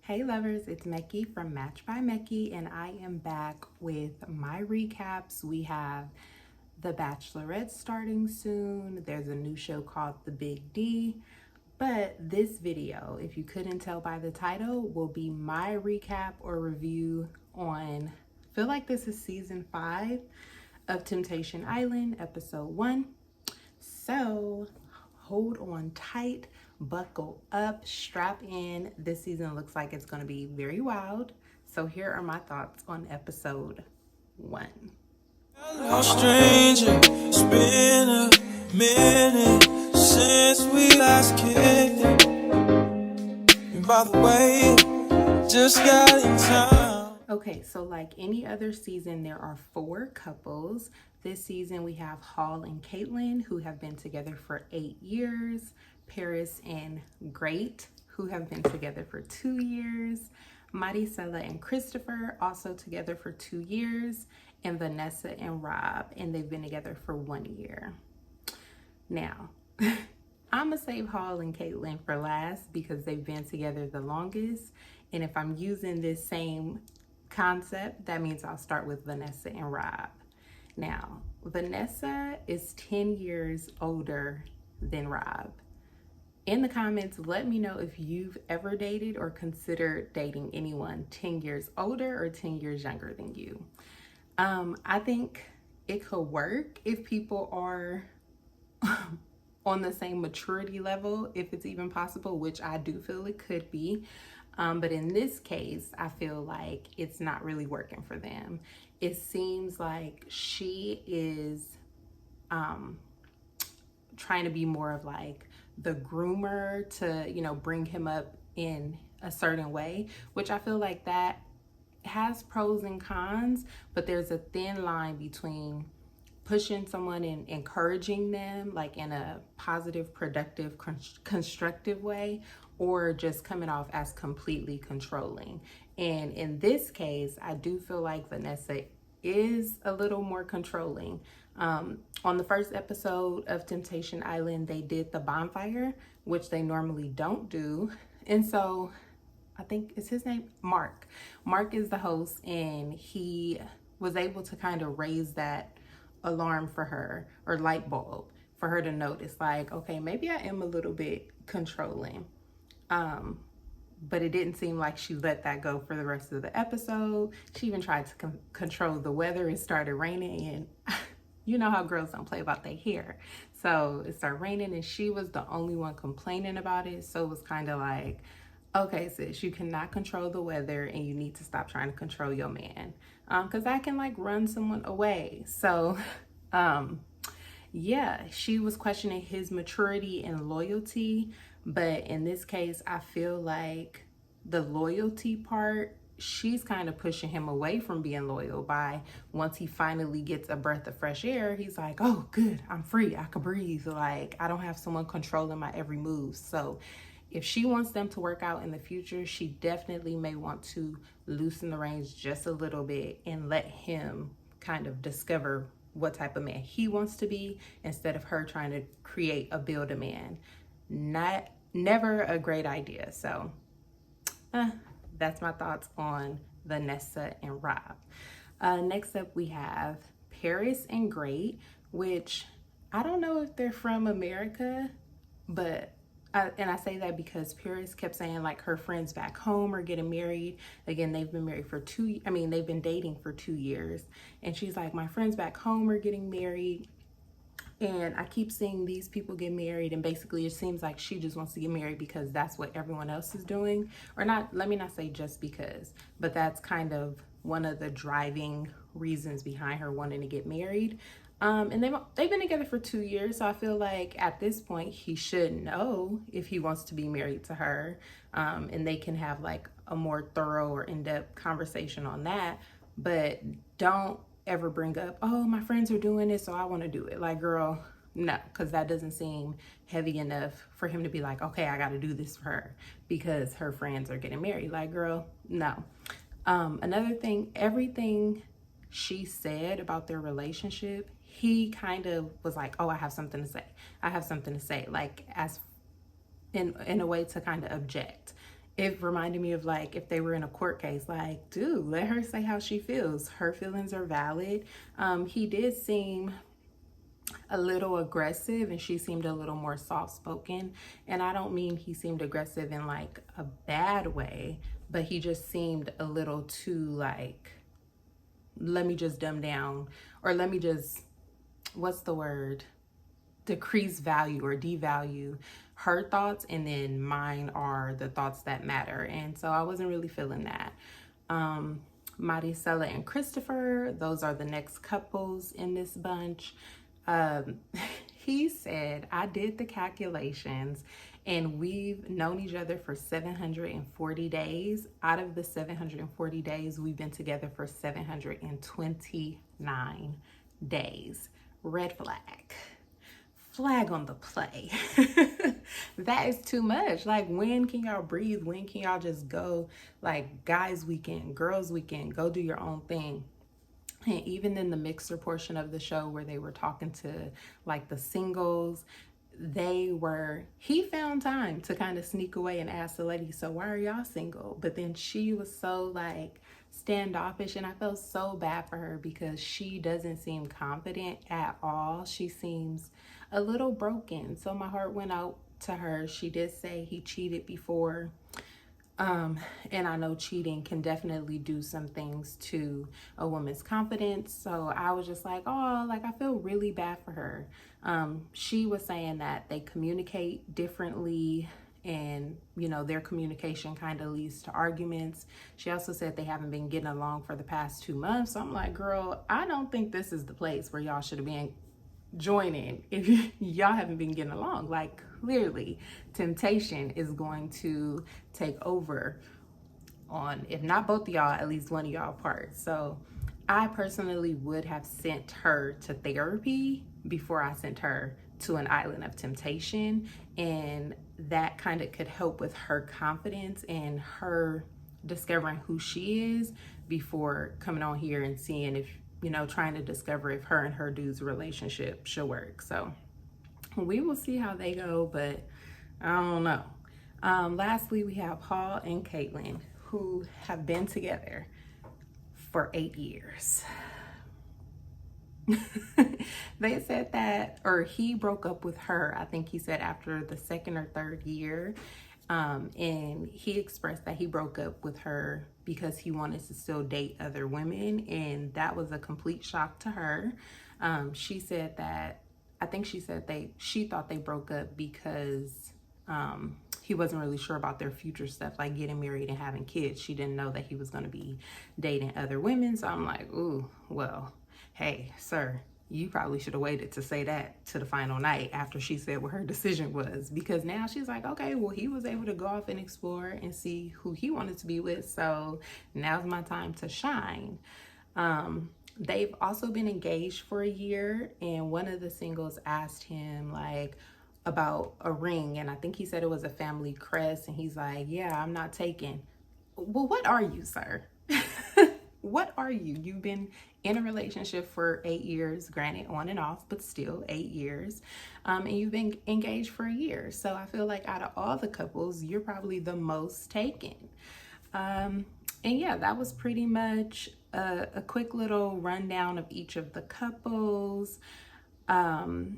Hey lovers, it's Meki from Match by Meki, and I am back with my recaps. We have The Bachelorette starting soon. There's a new show called The Big D. But this video, if you couldn't tell by the title, will be my recap or review on, I feel like this is season 5 of Temptation Island, episode 1. So hold on tight, buckle up, strap in. This season looks like it's going to be very wild. So here are my thoughts on episode 1. No stranger, it's been a minute since we last kicked it. And by the way, just got in town. Okay, so like any other season, there are 4 couples. This season we have Hall and Caitlin, who have been together for 8 years. Paris and Great, who have been together for 2 years. Maricela and Christopher, also together for 2 years. And Vanessa and Rob, and they've been together for 1 year. Now, I'm gonna save Hall and Caitlin for last because they've been together the longest. And if I'm using this same concept, that means I'll start with Vanessa and Rob. Now, Vanessa is 10 years older than Rob. In the comments, let me know if you've ever dated or considered dating anyone 10 years older or 10 years younger than you. I think it could work if people are on the same maturity level, if it's even possible, which I do feel it could be. But in this case, I feel like it's not really working for them. It seems like she is trying to be more of like the groomer to, bring him up in a certain way, which I feel like that has pros and cons, but there's a thin line between pushing someone and encouraging them like in a positive, productive, constructive way, or just coming off as completely controlling. And in this case, I do feel like Vanessa is a little more controlling. On the first episode of Temptation Island, they did the bonfire, which they normally don't do. And so I think it's his name, Mark. Mark is the host, and he was able to kind of raise that alarm for her, or light bulb for her to notice, like, okay, maybe I am a little bit controlling. But it didn't seem like she let that go for the rest of the episode. She even tried to control the weather. It started raining, and you know how girls don't play about their hair. So it started raining, and she was the only one complaining about it. So it was kind of like, okay, sis, you cannot control the weather, and you need to stop trying to control your man. Because I can like run someone away. So, yeah, she was questioning his maturity and loyalty. But in this case, I feel like the loyalty part, she's kind of pushing him away from being loyal by once he finally gets a breath of fresh air, he's like, oh, good, I'm free. I can breathe. Like, I don't have someone controlling my every move. So if she wants them to work out in the future, she definitely may want to loosen the reins just a little bit and let him kind of discover what type of man he wants to be instead of her trying to create a build a man. Never a great idea. So that's my thoughts on Vanessa and Rob. Next up, we have Paris and Great, which I don't know if they're from America, but and I say that because Paris kept saying like her friends back home are getting married. Again, they've been married for they've been dating for 2 years. And she's like, my friends back home are getting married. And I keep seeing these people get married. And basically it seems like she just wants to get married because that's what everyone else is doing. Or not, let me not say just because, but that's kind of one of the driving reasons behind her wanting to get married. And they've been together for 2 years, so I feel like at this point he should know if he wants to be married to her, and they can have like a more thorough or in-depth conversation on that. But don't ever bring up, oh, my friends are doing this, so I want to do it. Like, girl, no, because that doesn't seem heavy enough for him to be like, okay, I got to do this for her because her friends are getting married. Like, girl, no. Another thing, everything she said about their relationship, he kind of was like, oh, I have something to say, like as in a way to kind of object. it reminded me of like if they were in a court case, like, dude, let her say how she feels. Her feelings are valid. He did seem a little aggressive and she seemed a little more soft spoken. And I don't mean he seemed aggressive in like a bad way, but he just seemed a little too like, let me just dumb down, or let me just, what's the word? Decrease value or devalue her thoughts, and then mine are the thoughts that matter. And so I wasn't really feeling that. Maricela and Christopher, those are the next couples in this bunch. He said, I did the calculations and we've known each other for 740 days. Out of the 740 days, we've been together for 729 days. Red flag. Flag on the play. That is too much. Like, when can y'all breathe? When can y'all just go, like, guys weekend, girls weekend, go do your own thing? And even in the mixer portion of the show where they were talking to like the singles, he found time to kind of sneak away and ask the lady, so why are y'all single? But then she was so like standoffish, and I felt so bad for her because she doesn't seem confident at all. She seems a little broken. So my heart went out to her. She did say he cheated before. And I know cheating can definitely do some things to a woman's confidence. So I was just like, oh, like, I feel really bad for her. She was saying that they communicate differently, and, you know, their communication kind of leads to arguments. She also said they haven't been getting along for the past 2 months. So I'm like, girl, I don't think this is the place where y'all should have been joining if y'all haven't been getting along. Like, clearly temptation is going to take over on, if not both of y'all, at least one of y'all apart. So I personally would have sent her to therapy before I sent her to an island of temptation, and that kind of could help with her confidence and her discovering who she is before coming on here and seeing if, you know, trying to discover if her and her dude's relationship should work. So we will see how they go, but I don't know. Lastly, we have Paul and Caitlin, who have been together for 8 years. They said that, or he broke up with her, I think he said after the 2nd or 3rd year. And he expressed that he broke up with her because he wanted to still date other women, and that was a complete shock to her. She said that, I think she said she thought they broke up because he wasn't really sure about their future stuff, like getting married and having kids. She didn't know that he was going to be dating other women. So I'm like, ooh, well, hey, sir, you probably should have waited to say that to the final night after she said what her decision was, because now she's like, okay, well, he was able to go off and explore and see who he wanted to be with, so now's my time to shine. They've also been engaged for a year, and one of the singles asked him like about a ring, and I think he said it was a family crest, and he's like, yeah, I'm not taking. Well, what are you, sir? What are you? You've been in a relationship for 8 years, granted on and off, but still 8 years. And you've been engaged for a year. So I feel like out of all the couples, you're probably the most taken. And yeah, that was pretty much a quick little rundown of each of the couples. We're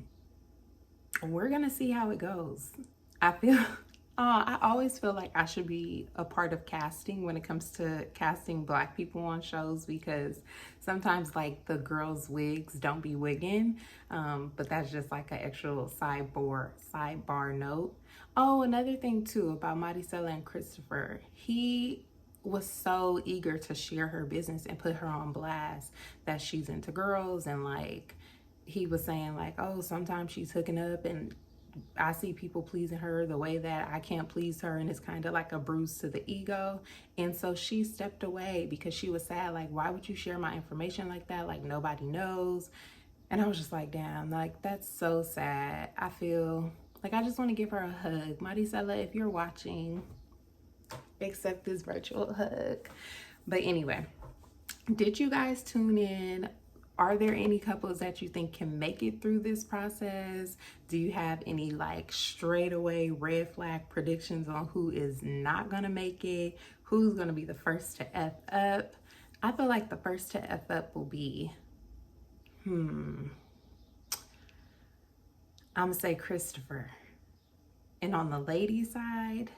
going to see how it goes. I always feel like I should be a part of casting when it comes to casting Black people on shows, because sometimes like the girls' wigs don't be wigging, but that's just like an actual sidebar note. Oh, another thing too about Maricela and Christopher, he was so eager to share her business and put her on blast that she's into girls, and like he was saying like, oh, sometimes she's hooking up and I see people pleasing her the way that I can't please her, and it's kind of like a bruise to the ego. And so she stepped away because she was sad, like, why would you share my information like that? Like, nobody knows. And I was just like, damn, like, that's so sad. I feel like I just want to give her a hug. Maricela, if you're watching, accept this virtual hug. But anyway, did you guys tune in Are there any couples that you think can make it through this process? Do you have any like straightaway red flag predictions on who is not gonna make it? Who's gonna be the first to F up? I feel like the first to F up will be, I'm gonna say Christopher. And on the lady side,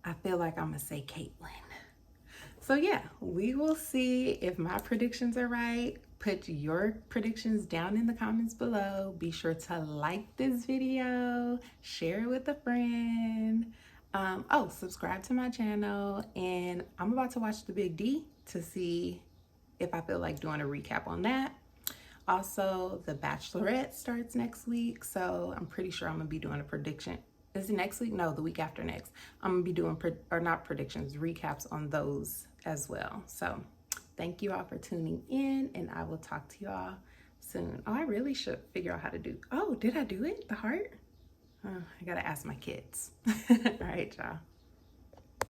I feel like I'm gonna say Caitlin. So yeah, we will see if my predictions are right. Put your predictions down in the comments below. Be sure to like this video, share it with a friend. Subscribe to my channel, and I'm about to watch The Big D to see if I feel like doing a recap on that. Also, The Bachelorette starts next week, so I'm pretty sure I'm gonna be doing a prediction. Is it next week? No, the week after next. I'm gonna be doing, not predictions, recaps on those as well. So thank you all for tuning in, and I will talk to y'all soon. Oh, I really should figure out how to do, oh, did I do it? The heart? Oh, I gotta ask my kids. All right, y'all.